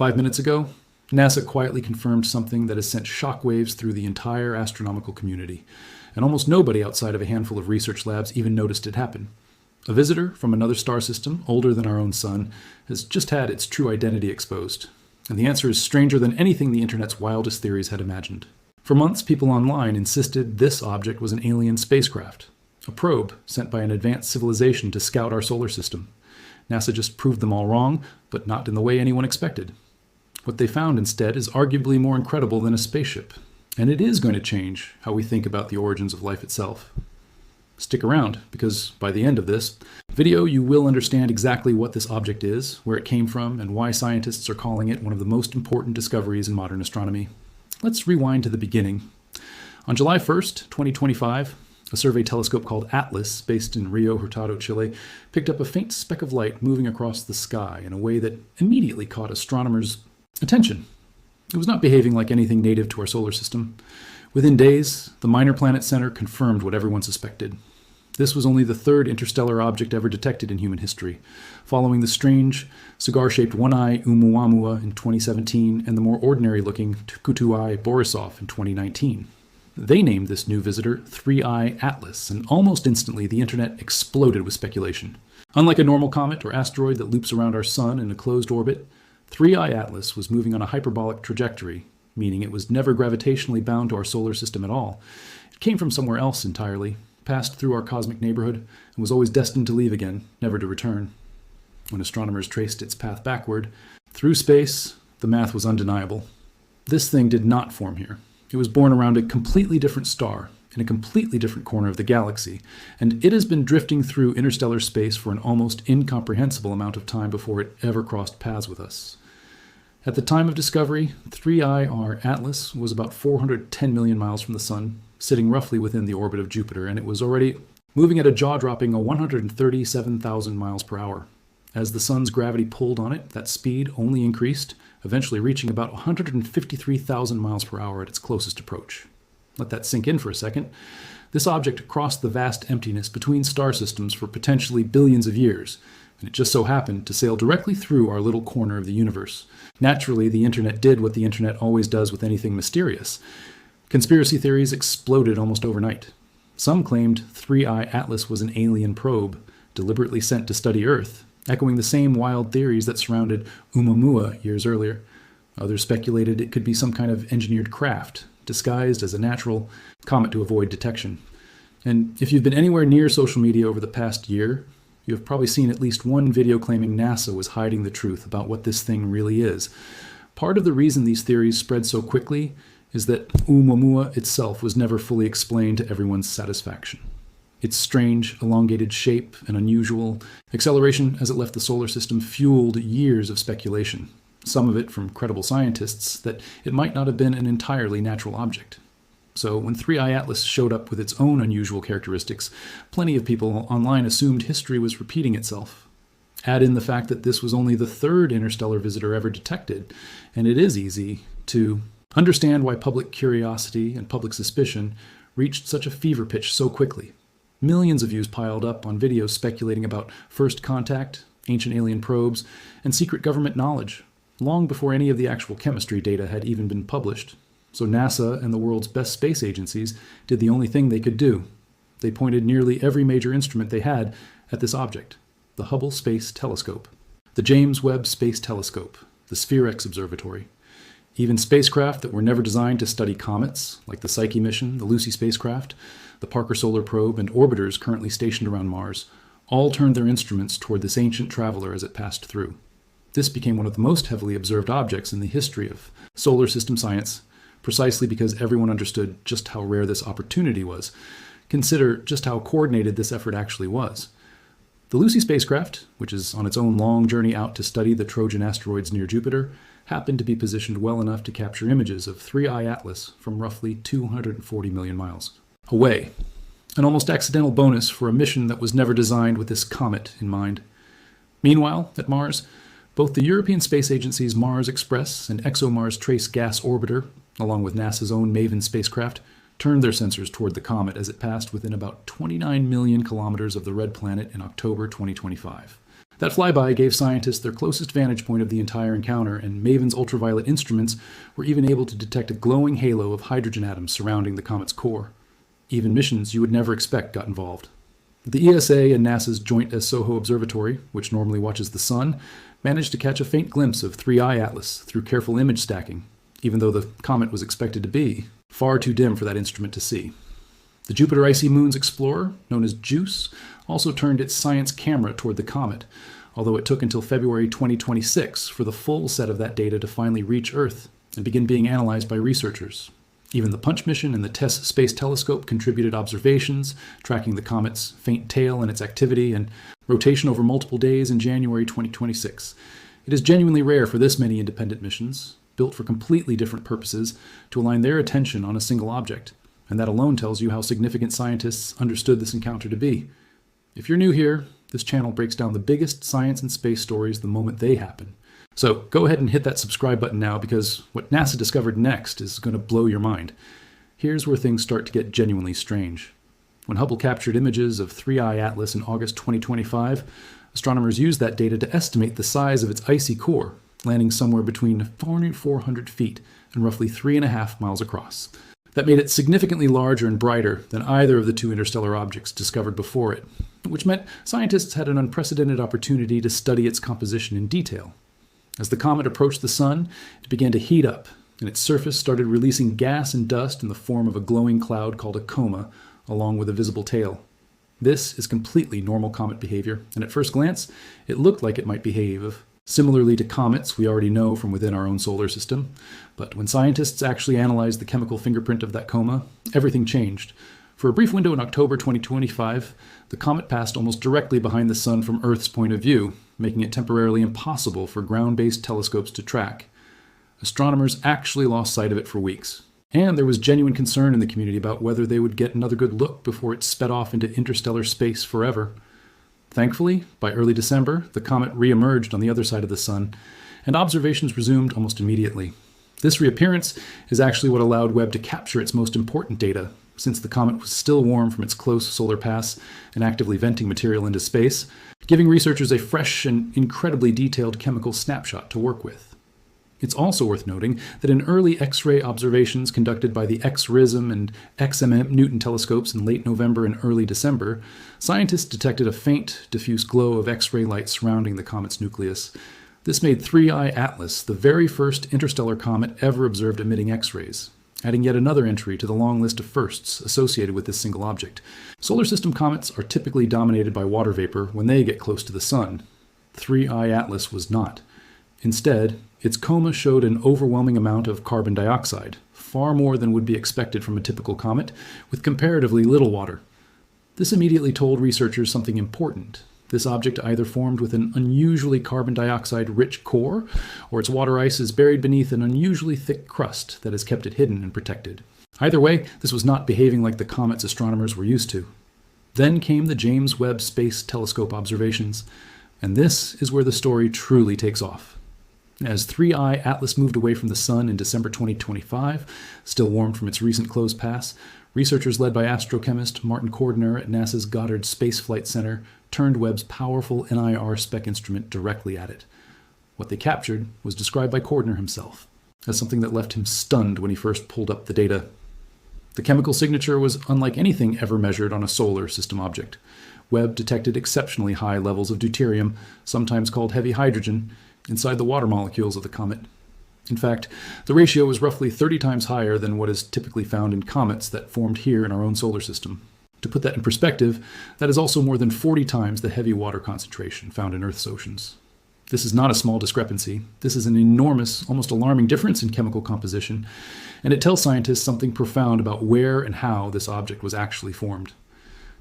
5 minutes ago, NASA quietly confirmed something that has sent shockwaves through the entire astronomical community, and almost nobody outside of a handful of research labs even noticed it happen. A visitor from another star system, older than our own sun, has just had its true identity exposed. And the answer is stranger than anything the internet's wildest theories had imagined. For months, people online insisted this object was an alien spacecraft, a probe sent by an advanced civilization to scout our solar system. NASA just proved them all wrong, but not in the way anyone expected. What they found instead is arguably more incredible than a spaceship, and it is going to change how we think about the origins of life itself. Stick around, because by the end of this video, you will understand exactly what this object is, where it came from, and why scientists are calling it one of the most important discoveries in modern astronomy. Let's rewind to the beginning. On July 1st, 2025, a survey telescope called ATLAS, based in Rio Hurtado, Chile, picked up a faint speck of light moving across the sky in a way that immediately caught astronomers' attention. It was not behaving like anything native to our solar system. Within days, the Minor Planet Center confirmed what everyone suspected. This was only the third interstellar object ever detected in human history, following the strange, cigar-shaped one-eye Oumuamua in 2017 and the more ordinary-looking Tukutu-eye Borisov in 2019. They named this new visitor Three-Eye Atlas, and almost instantly the internet exploded with speculation. Unlike a normal comet or asteroid that loops around our sun in a closed orbit, Three-Eye Atlas was moving on a hyperbolic trajectory, meaning it was never gravitationally bound to our solar system at all. It came from somewhere else entirely, passed through our cosmic neighborhood, and was always destined to leave again, never to return. When astronomers traced its path backward, through space, the math was undeniable. This thing did not form here. It was born around a completely different star, in a completely different corner of the galaxy, and it has been drifting through interstellar space for an almost incomprehensible amount of time before it ever crossed paths with us. At the time of discovery, 3I or Atlas was about 410 million miles from the Sun, sitting roughly within the orbit of Jupiter, and it was already moving at a jaw-dropping 137,000 miles per hour. As the Sun's gravity pulled on it, that speed only increased, eventually reaching about 153,000 miles per hour at its closest approach. Let that sink in for a second. This object crossed the vast emptiness between star systems for potentially billions of years, and it just so happened to sail directly through our little corner of the universe. Naturally, the internet did what the internet always does with anything mysterious. Conspiracy theories exploded almost overnight. Some claimed 3I Atlas was an alien probe, deliberately sent to study Earth, echoing the same wild theories that surrounded Oumuamua years earlier. Others speculated it could be some kind of engineered craft, disguised as a natural comet to avoid detection. And if you've been anywhere near social media over the past year, you have probably seen at least one video claiming NASA was hiding the truth about what this thing really is. Part of the reason these theories spread so quickly is that Oumuamua itself was never fully explained to everyone's satisfaction. Its strange, elongated shape and unusual acceleration as it left the solar system fueled years of speculation, some of it from credible scientists, that it might not have been an entirely natural object. So when 3I Atlas showed up with its own unusual characteristics, plenty of people online assumed history was repeating itself. Add in the fact that this was only the third interstellar visitor ever detected, and it is easy to understand why public curiosity and public suspicion reached such a fever pitch so quickly. Millions of views piled up on videos speculating about first contact, ancient alien probes, and secret government knowledge, long before any of the actual chemistry data had even been published. So NASA and the world's best space agencies did the only thing they could do. They pointed nearly every major instrument they had at this object, the Hubble Space Telescope, the James Webb Space Telescope, the Spherex Observatory. Even spacecraft that were never designed to study comets, like the Psyche mission, the Lucy spacecraft, the Parker Solar Probe, and orbiters currently stationed around Mars, all turned their instruments toward this ancient traveler as it passed through. This became one of the most heavily observed objects in the history of solar system science, precisely because everyone understood just how rare this opportunity was. Consider just how coordinated this effort actually was. The Lucy spacecraft, which is on its own long journey out to study the Trojan asteroids near Jupiter, happened to be positioned well enough to capture images of 3I Atlas from roughly 240 million miles away. An almost accidental bonus for a mission that was never designed with this comet in mind. Meanwhile, at Mars, both the European Space Agency's Mars Express and ExoMars Trace Gas Orbiter, along with NASA's own MAVEN spacecraft, turned their sensors toward the comet as it passed within about 29 million kilometers of the red planet in October 2025. That flyby gave scientists their closest vantage point of the entire encounter, and MAVEN's ultraviolet instruments were even able to detect a glowing halo of hydrogen atoms surrounding the comet's core. Even missions you would never expect got involved. The ESA and NASA's joint SOHO observatory, which normally watches the sun, managed to catch a faint glimpse of 3I Atlas through careful image stacking, even though the comet was expected to be far too dim for that instrument to see. The Jupiter Icy Moons Explorer, known as JUICE, also turned its science camera toward the comet, although it took until February 2026 for the full set of that data to finally reach Earth and begin being analyzed by researchers. Even the Punch mission and the TESS Space Telescope contributed observations, tracking the comet's faint tail and its activity and rotation over multiple days in January 2026. It is genuinely rare for this many independent missions, built for completely different purposes, to align their attention on a single object, and that alone tells you how significant scientists understood this encounter to be. If you're new here, this channel breaks down the biggest science and space stories the moment they happen. So go ahead and hit that subscribe button now, because what NASA discovered next is going to blow your mind. Here's where things start to get genuinely strange. When Hubble captured images of 3I Atlas in August 2025, astronomers used that data to estimate the size of its icy core, landing somewhere between 400 feet and roughly 3.5 miles across. That made it significantly larger and brighter than either of the two interstellar objects discovered before it, which meant scientists had an unprecedented opportunity to study its composition in detail. As the comet approached the sun, it began to heat up, and its surface started releasing gas and dust in the form of a glowing cloud called a coma, along with a visible tail. This is completely normal comet behavior, and at first glance, it looked like it might behave similarly to comets we already know from within our own solar system. But when scientists actually analyzed the chemical fingerprint of that coma, everything changed. For a brief window in October 2025, the comet passed almost directly behind the sun from Earth's point of view, making it temporarily impossible for ground-based telescopes to track. Astronomers actually lost sight of it for weeks, and there was genuine concern in the community about whether they would get another good look before it sped off into interstellar space forever. Thankfully, by early December, the comet re-emerged on the other side of the sun, and observations resumed almost immediately. This reappearance is actually what allowed Webb to capture its most important data, since the comet was still warm from its close solar pass and actively venting material into space, giving researchers a fresh and incredibly detailed chemical snapshot to work with. It's also worth noting that in early X-ray observations conducted by the X-RISM and XMM Newton telescopes in late November and early December, scientists detected a faint, diffuse glow of X-ray light surrounding the comet's nucleus. This made 3I Atlas the very first interstellar comet ever observed emitting X-rays, adding yet another entry to the long list of firsts associated with this single object. Solar system comets are typically dominated by water vapor when they get close to the sun. 3I Atlas was not. Instead, its coma showed an overwhelming amount of carbon dioxide, far more than would be expected from a typical comet, with comparatively little water. This immediately told researchers something important. This object either formed with an unusually carbon dioxide-rich core, or its water ice is buried beneath an unusually thick crust that has kept it hidden and protected. Either way, this was not behaving like the comets astronomers were used to. Then came the James Webb Space Telescope observations, and this is where the story truly takes off. As 3I Atlas moved away from the sun in December 2025, still warm from its recent close pass, researchers led by astrochemist Martin Cordner at NASA's Goddard Space Flight Center turned Webb's powerful NIR spec instrument directly at it. What they captured was described by Cordner himself as something that left him stunned when he first pulled up the data. The chemical signature was unlike anything ever measured on a solar system object. Webb detected exceptionally high levels of deuterium, sometimes called heavy hydrogen, inside the water molecules of the comet. In fact, the ratio was roughly 30 times higher than what is typically found in comets that formed here in our own solar system. To put that in perspective, that is also more than 40 times the heavy water concentration found in Earth's oceans. This is not a small discrepancy. This is an enormous, almost alarming difference in chemical composition, and it tells scientists something profound about where and how this object was actually formed.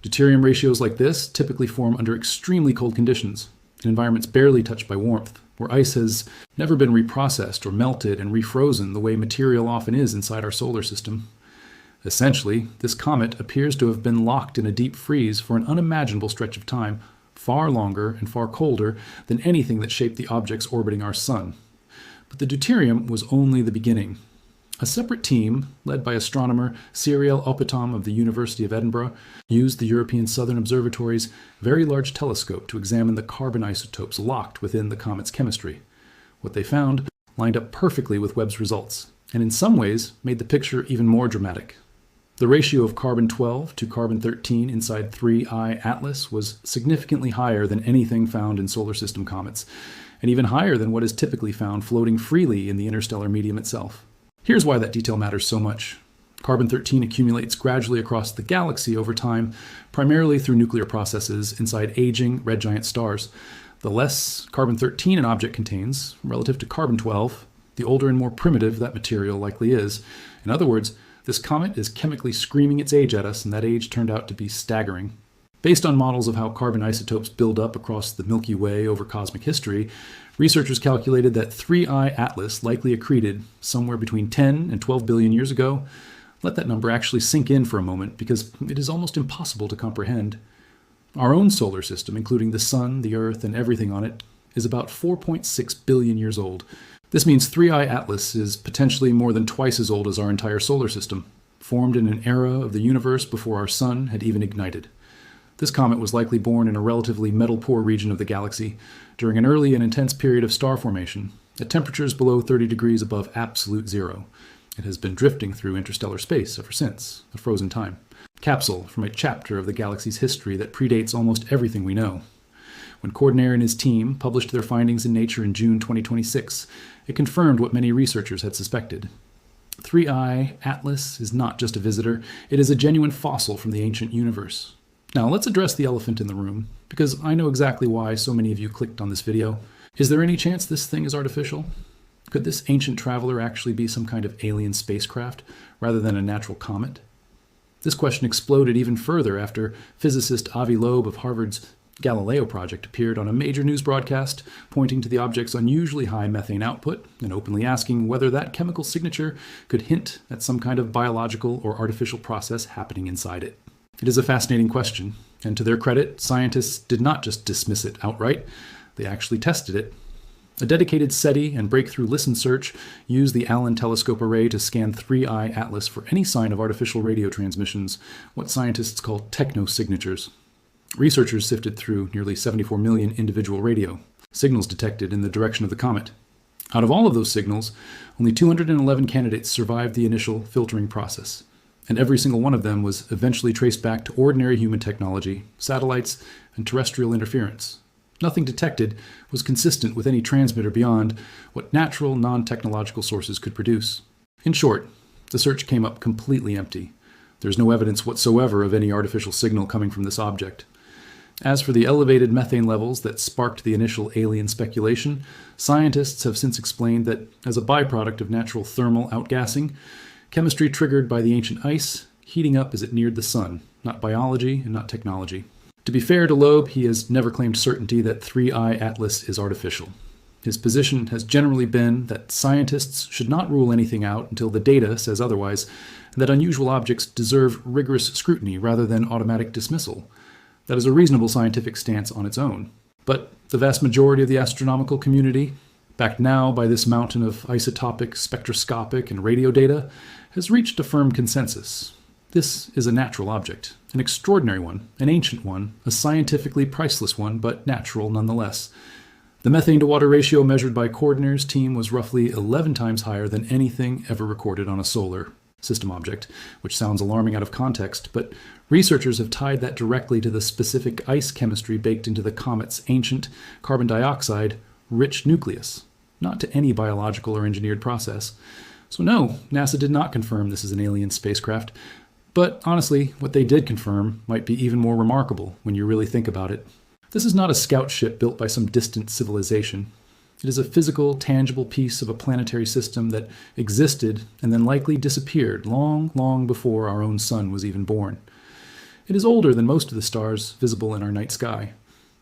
Deuterium ratios like this typically form under extremely cold conditions, in environments barely touched by warmth, where ice has never been reprocessed or melted and refrozen the way material often is inside our solar system. Essentially, this comet appears to have been locked in a deep freeze for an unimaginable stretch of time, far longer and far colder than anything that shaped the objects orbiting our sun. But the deuterium was only the beginning. A separate team, led by astronomer Cyrielle Opitom of the University of Edinburgh, used the European Southern Observatory's Very Large Telescope to examine the carbon isotopes locked within the comet's chemistry. What they found lined up perfectly with Webb's results, and in some ways made the picture even more dramatic. The ratio of carbon-12 to carbon-13 inside 3I Atlas was significantly higher than anything found in solar system comets, and even higher than what is typically found floating freely in the interstellar medium itself. Here's why that detail matters so much. Carbon-13 accumulates gradually across the galaxy over time, primarily through nuclear processes inside aging red giant stars. The less carbon-13 an object contains, relative to carbon-12, the older and more primitive that material likely is. In other words, this comet is chemically screaming its age at us, and that age turned out to be staggering. Based on models of how carbon isotopes build up across the Milky Way over cosmic history, researchers calculated that 3I Atlas likely accreted somewhere between 10 and 12 billion years ago. Let that number actually sink in for a moment, because it is almost impossible to comprehend. Our own solar system, including the Sun, the Earth, and everything on it, is about 4.6 billion years old. This means 3I Atlas is potentially more than twice as old as our entire solar system, formed in an era of the universe before our Sun had even ignited. This comet was likely born in a relatively metal-poor region of the galaxy during an early and intense period of star formation, at temperatures below 30 degrees above absolute zero. It has been drifting through interstellar space ever since, a frozen time. Capsule from a chapter of the galaxy's history that predates almost everything we know. When Cordner and his team published their findings in Nature in June 2026, it confirmed what many researchers had suspected. 3I Atlas is not just a visitor, it is a genuine fossil from the ancient universe. Now let's address the elephant in the room, because I know exactly why so many of you clicked on this video. Is there any chance this thing is artificial? Could this ancient traveler actually be some kind of alien spacecraft, rather than a natural comet? This question exploded even further after physicist Avi Loeb of Harvard's Galileo project appeared on a major news broadcast, pointing to the object's unusually high methane output and openly asking whether that chemical signature could hint at some kind of biological or artificial process happening inside it. It is a fascinating question, and to their credit, scientists did not just dismiss it outright, they actually tested it. A dedicated SETI and Breakthrough Listen search used the Allen telescope array to scan 3I Atlas for any sign of artificial radio transmissions, what scientists call technosignatures. Researchers sifted through nearly 74 million individual radio signals detected in the direction of the comet. Out of all of those signals, only 211 candidates survived the initial filtering process, and every single one of them was eventually traced back to ordinary human technology, satellites, and terrestrial interference. Nothing detected was consistent with any transmitter beyond what natural, non-technological sources could produce. In short, the search came up completely empty. There's no evidence whatsoever of any artificial signal coming from this object. As for the elevated methane levels that sparked the initial alien speculation, scientists have since explained that as a byproduct of natural thermal outgassing, chemistry triggered by the ancient ice, heating up as it neared the sun, not biology and not technology. To be fair to Loeb, he has never claimed certainty that 3I Atlas is artificial. His position has generally been that scientists should not rule anything out until the data says otherwise, and that unusual objects deserve rigorous scrutiny rather than automatic dismissal. That is a reasonable scientific stance on its own. But the vast majority of the astronomical community, backed now by this mountain of isotopic, spectroscopic, and radio data, has reached a firm consensus. This is a natural object, an extraordinary one, an ancient one, a scientifically priceless one, but natural nonetheless. The methane-to-water ratio measured by Cordner's team was roughly 11 times higher than anything ever recorded on a solar system object, which sounds alarming out of context, but researchers have tied that directly to the specific ice chemistry baked into the comet's ancient carbon dioxide-rich nucleus, not to any biological or engineered process. So no, NASA did not confirm this is an alien spacecraft, but honestly, what they did confirm might be even more remarkable when you really think about it. This is not a scout ship built by some distant civilization. It is a physical, tangible piece of a planetary system that existed and then likely disappeared long, long before our own sun was even born. It is older than most of the stars visible in our night sky.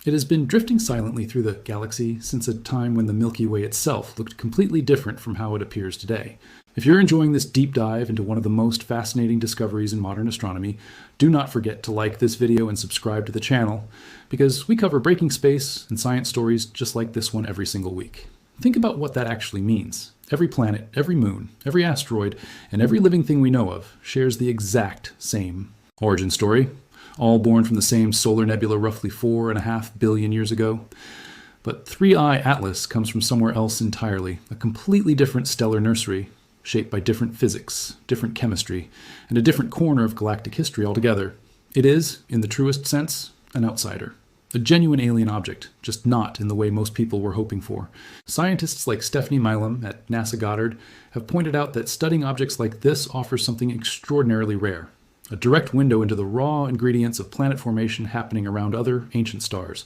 It has been drifting silently through the galaxy since a time when the Milky Way itself looked completely different from how it appears today. If you're enjoying this deep dive into one of the most fascinating discoveries in modern astronomy, do not forget to like this video and subscribe to the channel, because we cover breaking space and science stories just like this one every single week. Think about what that actually means. Every planet, every moon, every asteroid, and every living thing we know of shares the exact same origin story, all born from the same solar nebula roughly 4.5 billion years ago. But 3I Atlas comes from somewhere else entirely, a completely different stellar nursery, shaped by different physics, different chemistry, and a different corner of galactic history altogether. It is, in the truest sense, an outsider. A genuine alien object, just not in the way most people were hoping for. Scientists like Stephanie Milam at NASA Goddard have pointed out that studying objects like this offers something extraordinarily rare. A direct window into the raw ingredients of planet formation happening around other ancient stars.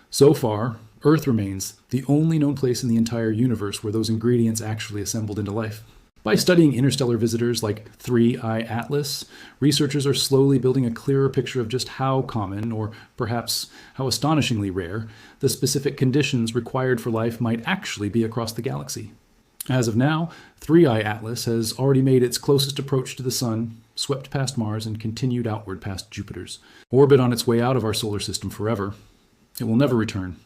So far, Earth remains the only known place in the entire universe where those ingredients actually assembled into life. By studying interstellar visitors like 3I Atlas, researchers are slowly building a clearer picture of just how common, or perhaps how astonishingly rare, the specific conditions required for life might actually be across the galaxy. As of now, 3I Atlas has already made its closest approach to the Sun, swept past Mars, and continued outward past Jupiter's orbit on its way out of our solar system forever. It will never return.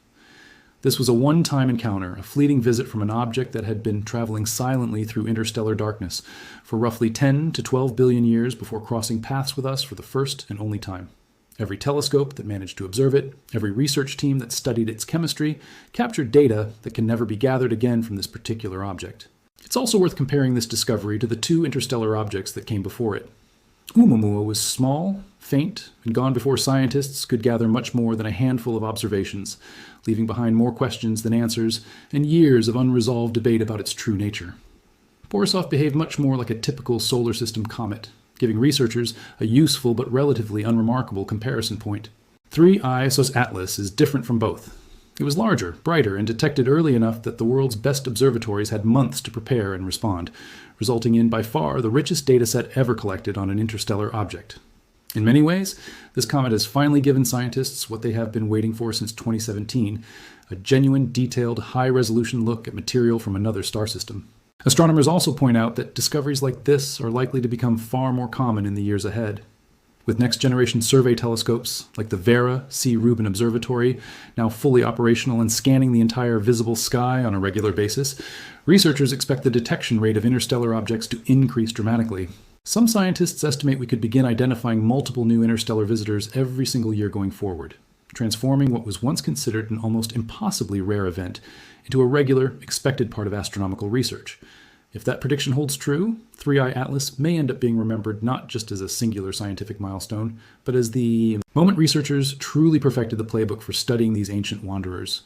This was a one-time encounter, a fleeting visit from an object that had been traveling silently through interstellar darkness for roughly 10 to 12 billion years before crossing paths with us for the first and only time. Every telescope that managed to observe it, every research team that studied its chemistry, captured data that can never be gathered again from this particular object. It's also worth comparing this discovery to the two interstellar objects that came before it. Oumuamua was small, faint, and gone before scientists could gather much more than a handful of observations, leaving behind more questions than answers and years of unresolved debate about its true nature. Borisov behaved much more like a typical solar system comet, giving researchers a useful but relatively unremarkable comparison point. 3I Atlas is different from both. It was larger, brighter, and detected early enough that the world's best observatories had months to prepare and respond, resulting in by far the richest dataset ever collected on an interstellar object. In many ways, this comet has finally given scientists what they have been waiting for since 2017, a genuine, detailed, high-resolution look at material from another star system. Astronomers also point out that discoveries like this are likely to become far more common in the years ahead. With next-generation survey telescopes, like the Vera C. Rubin Observatory, now fully operational and scanning the entire visible sky on a regular basis, researchers expect the detection rate of interstellar objects to increase dramatically. Some scientists estimate we could begin identifying multiple new interstellar visitors every single year going forward, transforming what was once considered an almost impossibly rare event into a regular, expected part of astronomical research. If that prediction holds true, 3I Atlas may end up being remembered not just as a singular scientific milestone, but as the moment researchers truly perfected the playbook for studying these ancient wanderers.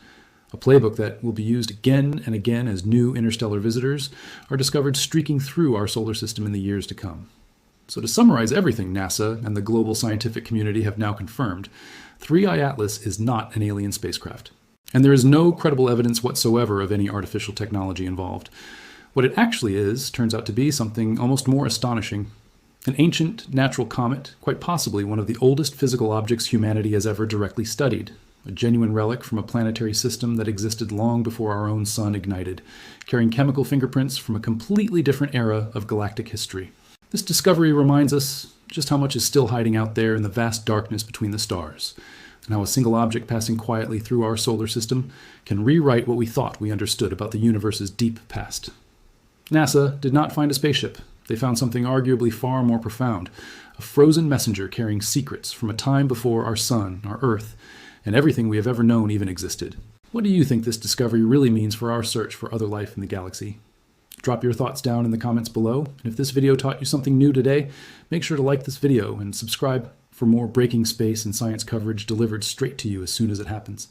A playbook that will be used again and again as new interstellar visitors are discovered streaking through our solar system in the years to come. So to summarize everything NASA and the global scientific community have now confirmed, 3I Atlas is not an alien spacecraft. And there is no credible evidence whatsoever of any artificial technology involved. What it actually is turns out to be something almost more astonishing. An ancient natural comet, quite possibly one of the oldest physical objects humanity has ever directly studied. A genuine relic from a planetary system that existed long before our own sun ignited, carrying chemical fingerprints from a completely different era of galactic history. This discovery reminds us just how much is still hiding out there in the vast darkness between the stars, and how a single object passing quietly through our solar system can rewrite what we thought we understood about the universe's deep past. NASA did not find a spaceship. They found something arguably far more profound, a frozen messenger carrying secrets from a time before our sun, our Earth, and everything we have ever known even existed. What do you think this discovery really means for our search for other life in the galaxy? Drop your thoughts down in the comments below, and if this video taught you something new today, make sure to like this video and subscribe for more breaking space and science coverage delivered straight to you as soon as it happens.